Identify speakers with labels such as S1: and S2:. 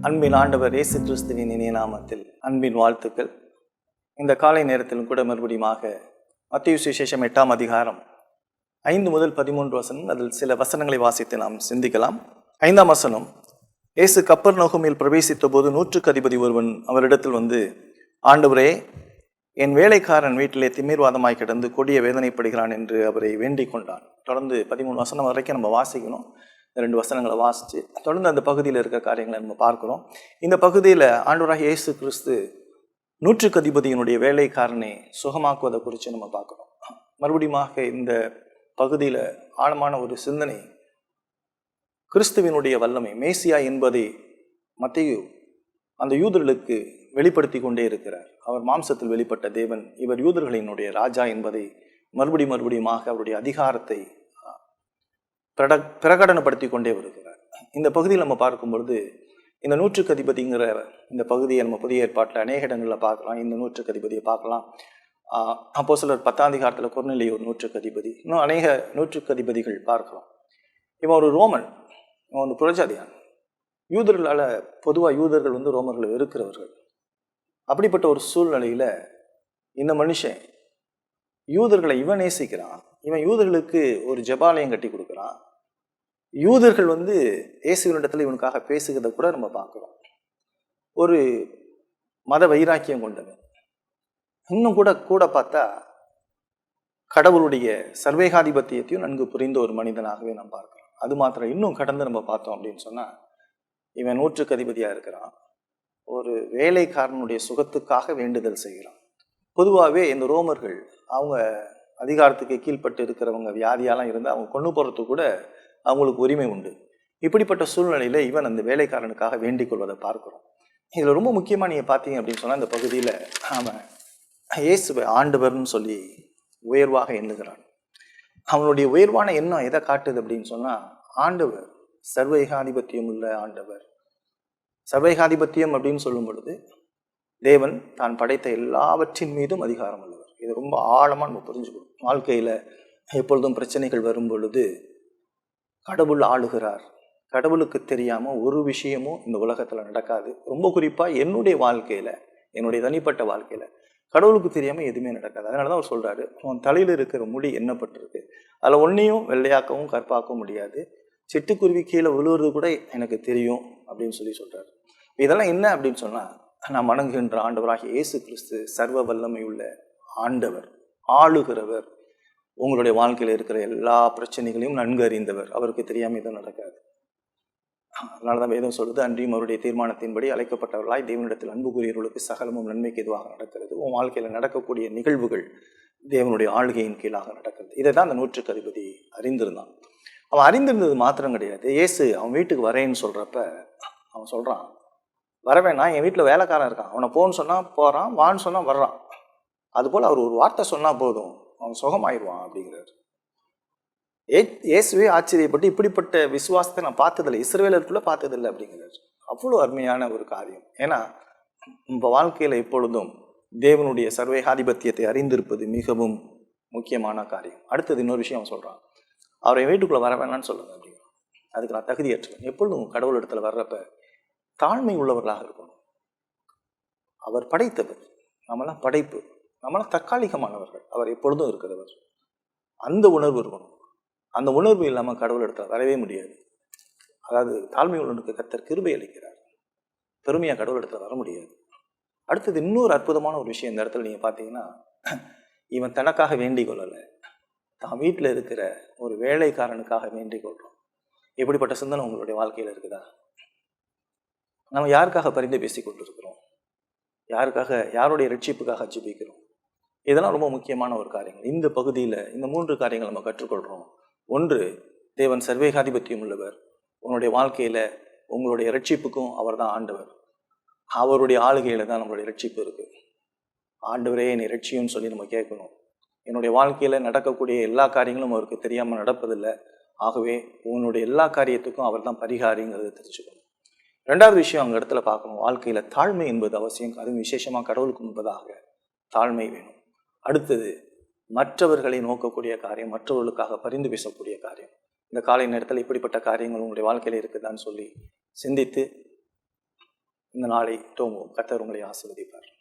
S1: அன்பின் ஆண்டவர் இயேசு கிறிஸ்துவின் இனிய நாமத்தில் அன்பின் வாழ்த்துக்கள். இந்த காலை நேரத்திலும் கூட மறுபடியுமாக மத்தேயு சுவிசேஷம் 8ஆம் அதிகாரம் 5 முதல் 13 வசனம், அதில் சில வசனங்களை வாசித்து நாம் சிந்திக்கலாம். 5ஆம் வசனம், இயேசு கப்பர்நகூமில் பிரவேசித்த போது 100க்கு அதிபதி ஒருவன் அவரிடத்தில் வந்து, ஆண்டவரே, என் வேலைக்காரன் வீட்டிலே திமிர்வாதமாய் கிடந்து கொடிய வேதனைப்படுகிறான் என்று அவரை வேண்டிக் கொண்டான். தொடர்ந்து 13 வசனம் வரைக்கும் நம்ம வாசிக்கணும். 2 வசனங்களை வாசித்து தொடர்ந்து அந்த பகுதியில் இருக்கிற காரியங்களை நம்ம பார்க்குறோம். இந்த பகுதியில் ஆண்டவராகிய இயேசு கிறிஸ்து 100க்கு அதிபதியினுடைய வேலைக்காரனை சுகமாக்குவதை குறித்து நம்ம பார்க்குறோம். மறுபடியுமாக இந்த பகுதியில் ஆழமான ஒரு சிந்தனை, கிறிஸ்துவினுடைய வல்லமை மேசியா என்பதை மத்தேயு அந்த யூதர்களுக்கு வெளிப்படுத்தி கொண்டே இருக்கிறார். அவர் மாம்சத்தில் வெளிப்பட்ட தேவன், இவர் யூதர்களினுடைய ராஜா என்பதை மறுபடியுமாக அவருடைய அதிகாரத்தை பிரகடனப்படுத்தி கொண்டே வருகிறார். இந்த பகுதியில் நம்ம பார்க்கும்பொழுது இந்த 100க்கு அதிபதிங்கிற இந்த பகுதியை நம்ம புதிய ஏற்பாட்டில் அநேக இடங்களில் பார்க்கலாம். இந்த 100க்கு அதிபதியை பார்க்கலாம். அப்போஸ்தலர் 10ஆம் அதிகாரத்தில் கொர்நேலியு ஒரு 100க்கு அதிபதி, இன்னும் அநேக 100க்கு அதிபதிகள் பார்க்கலாம். இவன் ஒரு ரோமன், இவன் ஒரு புரஜாதியான். யூதர்களால் பொதுவாக யூதர்கள் வந்து ரோமர்களை வெறுக்கிறவர்கள். அப்படிப்பட்ட ஒரு சூழ்நிலையில் இந்த மனுஷன் யூதர்களை இவன் நேசிக்கிறான். இவன் யூதர்களுக்கு ஒரு ஜெபாலயம் கட்டி கொடுக்குறான். யூதர்கள் வந்து இயேசுவினிடத்தில் இவனுக்காக பேசுகிறத கூட நம்ம பார்க்குறோம். ஒரு மத வைராக்கியம் கொண்டவன். இன்னும் கூட பார்த்தா கடவுளுடைய சர்வேகாதிபத்தியத்தையும் நன்கு புரிந்த ஒரு மனிதனாகவே நம்ம பார்க்கிறோம். அது மாத்திரம் இன்னும் கடந்து நம்ம பார்த்தோம் அப்படின்னு சொன்னால், இவன் 100க்கு அதிபதியாக இருக்கிறான். ஒரு வேலைக்காரனுடைய சுகத்துக்காக வேண்டுதல் செய்கிறான். பொதுவாகவே இந்த ரோமர்கள் அவங்க அதிகாரத்துக்கு கீழ்பட்டு இருக்கிறவங்க வியாதியாலாம் இருந்து அவங்க கொண்டு போகிறதுக்கு கூட அவங்களுக்கு உரிமை உண்டு. இப்படிப்பட்ட சூழ்நிலையில் இவன் அந்த வேலைக்காரனுக்காக வேண்டிக் கொள்வதை பார்க்குறோம். இதில் ரொம்ப முக்கியமாக நீங்கள் பார்த்தீங்க அப்படின்னு சொன்னால், இந்த பகுதியில் அவன் இயேசுவை ஆண்டவர்னு சொல்லி உயர்வாக எண்ணுகிறான். அவனுடைய உயர்வான எண்ணம் எதை காட்டுது அப்படின்னு சொன்னால், ஆண்டவர் சர்வேகாதிபத்தியம் உள்ள ஆண்டவர். சர்வேகாதிபத்தியம் அப்படின்னு சொல்லும் பொழுது தேவன் தான் படைத்த எல்லாவற்றின் மீதும் அதிகாரம் உள்ளவர். இது ரொம்ப ஆழமாக நம்ம புரிஞ்சுக்கணும். வாழ்க்கையில் எப்பொழுதும் பிரச்சனைகள் வரும் பொழுது கடவுள் ஆளுகிறார். கடவுளுக்கு தெரியாமல் ஒரு விஷயமும் இந்த உலகத்தில் நடக்காது. ரொம்ப குறிப்பாக என்னுடைய வாழ்க்கையில், என்னுடைய தனிப்பட்ட வாழ்க்கையில் கடவுளுக்கு தெரியாமல் எதுவுமே நடக்காது. அதனால தான் அவர் சொல்கிறாரு, உன் தலையில் இருக்கிற முடி எண்ணப்பட்டிருக்கு, அதில் ஒன்றையும் வெள்ளையாக்கவும் கற்பாக்கவும் முடியாது, சிட்டுக்குருவி கீழே விழுவுறது கூட எனக்கு தெரியும் அப்படின்னு சொல்கிறார். இதெல்லாம் என்ன அப்படின்னு சொன்னால், நாம் வணங்குகின்ற ஆண்டவராகிய இயேசு கிறிஸ்து சர்வ வல்லமை உள்ள ஆண்டவர், ஆளுகிறவர். உங்களுடைய வாழ்க்கையில் இருக்கிற எல்லா பிரச்சனைகளையும் நன்கு அறிந்தவர். அவருக்கு தெரியாமல் எதுவும் நடக்காது. அதனால தான் வேதம் சொல்லுது, அன்றியும் அவருடைய தீர்மானத்தின்படி அழைக்கப்பட்டவர்களாய் தேவனிடத்தில் அன்பு கூறியவர்களுக்கு சகலமும் நன்மைக்கு எதுவாக நடக்கிறது. உன் வாழ்க்கையில் நடக்கக்கூடிய நிகழ்வுகள் தேவனுடைய ஆளுகையின் கீழாக நடக்கிறது. இதை தான் அந்த 100க்கு அதிபதி அறிந்திருந்தான். அவன் அறிந்திருந்தது மாத்திரம் கிடையாது. இயேசு அவன் வீட்டுக்கு வரேன்னு சொல்கிறப்ப அவன் சொல்கிறான், வரவேணா, என் வீட்டில் வேலைக்காரன் இருக்கான், அவனை போன்னு சொன்னால் போகிறான், வான்னு சொன்னால் வர்றான். அதுபோல் அவர் ஒரு வார்த்தை சொன்னால் போதும், அவன் சுகமாயிடுவான் அப்படிங்கிறார். இயேசுவே ஆச்சரியப்பட்டு, இப்படிப்பட்ட விசுவாசத்தை நான் பார்த்ததில்லை, இஸ்ரவேலருக்குள்ள பார்த்ததில்லை அப்படிங்கிறார். அவ்வளோ அருமையான ஒரு காரியம். ஏன்னா நம்ம வாழ்க்கையில் எப்பொழுதும் தேவனுடைய சர்வேகாதிபத்தியத்தை அறிந்திருப்பது மிகவும் முக்கியமான காரியம். அடுத்தது இன்னொரு விஷயம் அவன் சொல்கிறான், அவரை வீட்டுக்குள்ளே வர வேணான்னு சொல்லுங்க அப்படிங்கிறான். அதுக்கு நான் தகுதியற்றவன். எப்பொழுதும் கடவுள் இடத்துல வர்றப்ப தாழ்மை உள்ளவர்களாக இருக்கணும். அவர் படைத்தவர், நம்மளாம் படைப்பு, நம்மளாம் தற்காலிகமானவர்கள், அவர் எப்பொழுதும் இருக்கிறவர். அந்த உணர்வு இருக்கணும். அந்த உணர்வு இல்லாமல் கடவுள் இடத்துல வரவே முடியாது. அதாவது தாழ்மை உள்ளவனுக்கு கர்த்தர் கிருபை அளிக்கிறார். பெருமையாக கடவுள் இடத்துல வர முடியாது. அடுத்தது இன்னொரு அற்புதமான ஒரு விஷயம் இந்த இடத்துல நீங்கள் பார்த்தீங்கன்னா, இவன் தனக்காக வேண்டிக் கொள்ளலை, தான் வீட்டில் இருக்கிற ஒரு வேலைக்காரனுக்காக வேண்டிக் கொள்கிறோம். எப்படிப்பட்ட சிந்தனை உங்களுடைய வாழ்க்கையில் இருக்குதா? நம்ம யாருக்காக பரிந்து பேசி கொண்டிருக்கிறோம்? யாருடைய ரட்சிப்புக்காக ஜெபிக்கிறோம்? இதெல்லாம் ரொம்ப முக்கியமான ஒரு காரியங்கள். இந்த பகுதியில் இந்த 3 காரியங்கள் நம்ம கற்றுக்கொள்கிறோம். ஒன்று, தேவன் சர்வேகாதிபத்தியம் உள்ளவர். உங்களுடைய வாழ்க்கையில் உங்களுடைய ரட்சிப்புக்கும் அவர் தான் ஆண்டவர். அவருடைய ஆளுகையில் தான் நம்மளுடைய ரட்சிப்பு இருக்குது. ஆண்டவரே என்னை ரட்சியும்னு சொல்லி நம்ம கேட்கணும். என்னுடைய வாழ்க்கையில் நடக்கக்கூடிய எல்லா காரியங்களும் அவருக்கு தெரியாமல் நடப்பதில்லை. ஆகவே உன்னுடைய எல்லா காரியத்துக்கும் அவர் தான் பரிகாரிங்கிறத தெரிஞ்சுக்கணும். 2வது விஷயம் அங்கே இடத்துல பார்க்கணும், வாழ்க்கையில் தாழ்மை என்பது அவசியம். அதுவும் விசேஷமாக கடவுளுக்கு முன்பதாக தாழ்மை வேணும். அடுத்தது, மற்றவர்களை நோக்கக்கூடிய காரியம், மற்றவர்களுக்காக பரிந்து பேசக்கூடிய காரியம். இந்த காலை நேரத்தில் இப்படிப்பட்ட காரியங்கள் உங்களுடைய வாழ்க்கையில் இருக்குதான்னு சொல்லி சிந்தித்து இந்த நாளை தோங்குவோம். கர்த்தர் உங்களை ஆசீர்வதிப்பார்.